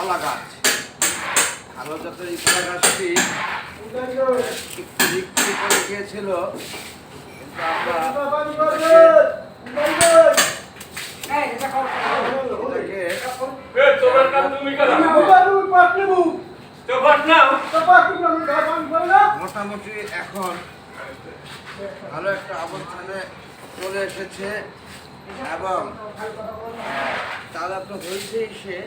কলা গাছ। ভালো জাতের এই কলা গাছটি একটু বিক্রি করে গিয়েছিল, কিন্তু আমরা মোটামুটি এখন ভালো একটা অবস্থানে চলে এসেছে এবং তারা তো হয়েছেই সে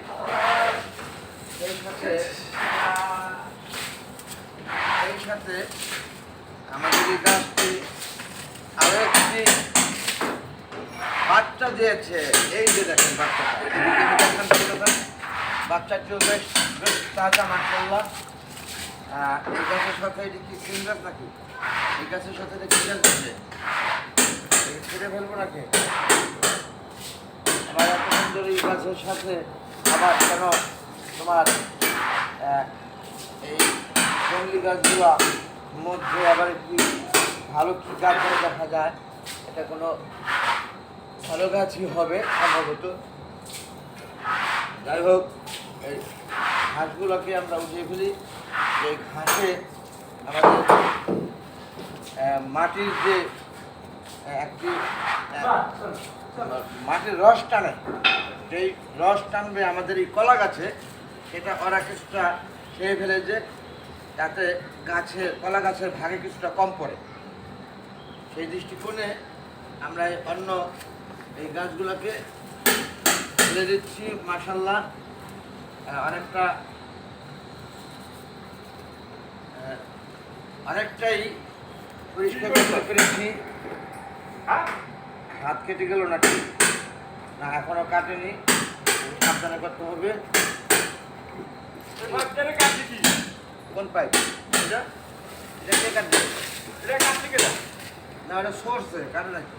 সেই সাথে আমাদের এই গাছটি আরো একটি বাচ্চা দিয়েছে। এই যে দেখেন বাচ্চাটিও বেশ বেশ তাজা মাশাআল্লাহ। এই গাছের সাথে এটি কি সিঙ্গার নাকি? এই গাছের সাথে এটা কি আছে? ছেড়ে ফেলবো নাকি? আমার এত সুন্দর এই গাছের সাথে আবার কেন তোমার এই জঙ্গলি গাছগুলো মধ্যে আবার একটি ভালো কি গাছ দেখা যায়? এটা কোনো ভালো গাছই হবে সম্ভবত। যাই হোক, এই ঘাসগুলোকে আমরা উঠিয়ে ফেলি। এই ঘাসে আমাদের মাটির যে একটি মাটির রস টানে, যেই রস টানবে আমাদের এই কলা গাছে, সেটা ওরা কিছুটা খেয়ে ফেলে যে যাতে গাছের কলা গাছের ভাগে কিছুটা কম পড়ে। সেই দৃষ্টিকোণে আমরা অন্য এই গাছগুলোকে ফেলে দিচ্ছি। মাশাআল্লাহ অনেকটাই পরিষ্কার করতে পেরেছি। হাত কেটে গেল নাকি? না, এখনো কাটেনি, সাবধানে করতে হবে। কোন পাইপ? এটা কে কাটবে? না, ওটা সরছে, কাটে নাকি?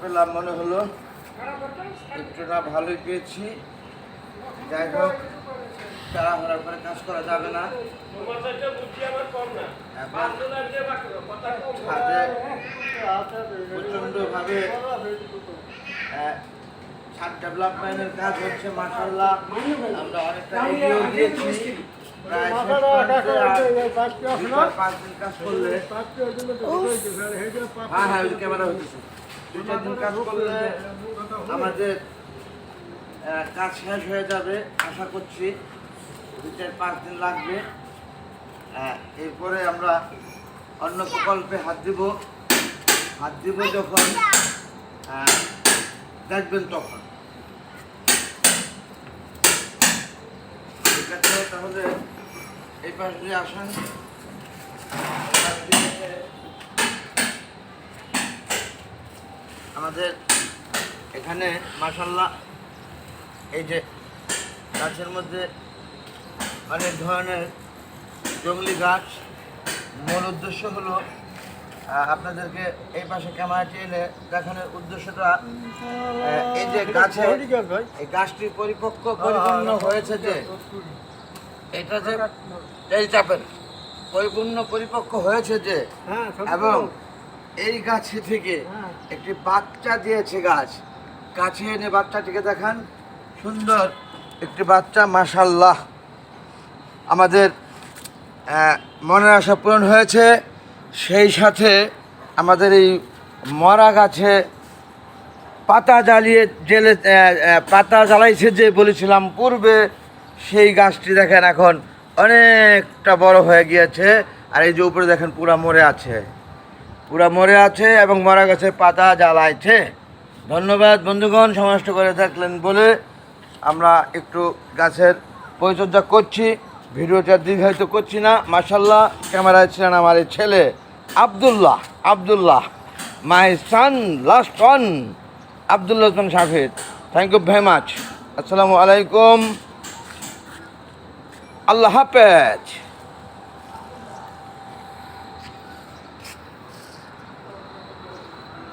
পেলাম মনে হলো একটু না ভালোই পেয়েছি। যাই হোক, তাড়াহুড়া করে কাজ করা যাবে না। প্রচন্ডভাবে ছাদ ডেভেলপমেন্টের কাজ হচ্ছে মাশাআল্লাহ। আমরা অনেকটা এগিয়ে দিয়েছি। প্রায় 5 দিন কাজ করলে, হ্যাঁ ক্যামেরা হচ্ছে, 2-4 দিন কাজ করলে আমাদের কাজ শেষ হয়ে যাবে আশা করছি। 2-4-5 দিন লাগবে। এরপরে আমরা অন্য প্রকল্পে হাত দিব যখন দেখবেন তখন। ঠিক আছে, তাহলে এই পাশ দিয়ে আসেন। আমাদের এখানে মাশাআল্লাহ এই যে গাছের মধ্যে অনেক ধরনের জঙ্গলি গাছ। মূল উদ্দেশ্য হলো আপনাদেরকে এই পাশে ক্যামেরা টেনে দেখানোর উদ্দেশ্যটা, এই যে গাছে এই গাছটি পরিপূর্ণ হয়েছে, যে এটা যে এই চাপের পরিপক্ক হয়েছে যে, এবং এই গাছে থেকে একটি বাচ্চা দিয়েছে গাছ। কাছে এনে বাচ্চাটিকে দেখান, সুন্দর একটি বাচ্চা মাশাআল্লাহ। আমাদের মনের আশা পূরণ হয়েছে। সেই সাথে আমাদের এই মরা গাছে পাতা জ্বালাইছে যে বলেছিলাম পূর্বে, সেই গাছটি দেখেন এখন অনেকটা বড় হয়ে গিয়েছে। আর এই যে উপরে দেখেন পুরা মরে আছে এবং মরা গাছে পাতা জ্বালাইছে। ধন্যবাদ বন্ধুগণ, সমাষ্ট করে দেখলেন বলে আমরা একটু গাছের পরিচর্যা করছি। ভিডিওটা দীর্ঘায়িত করছি না। মাশাআল্লাহ, ক্যামেরায় ছিলেন আমার এই ছেলে Abdullah, my son, last one, Abdullah Shafid. Thank you very much. আসসালামু আলাইকুম, আল্লাহ হাফেজ।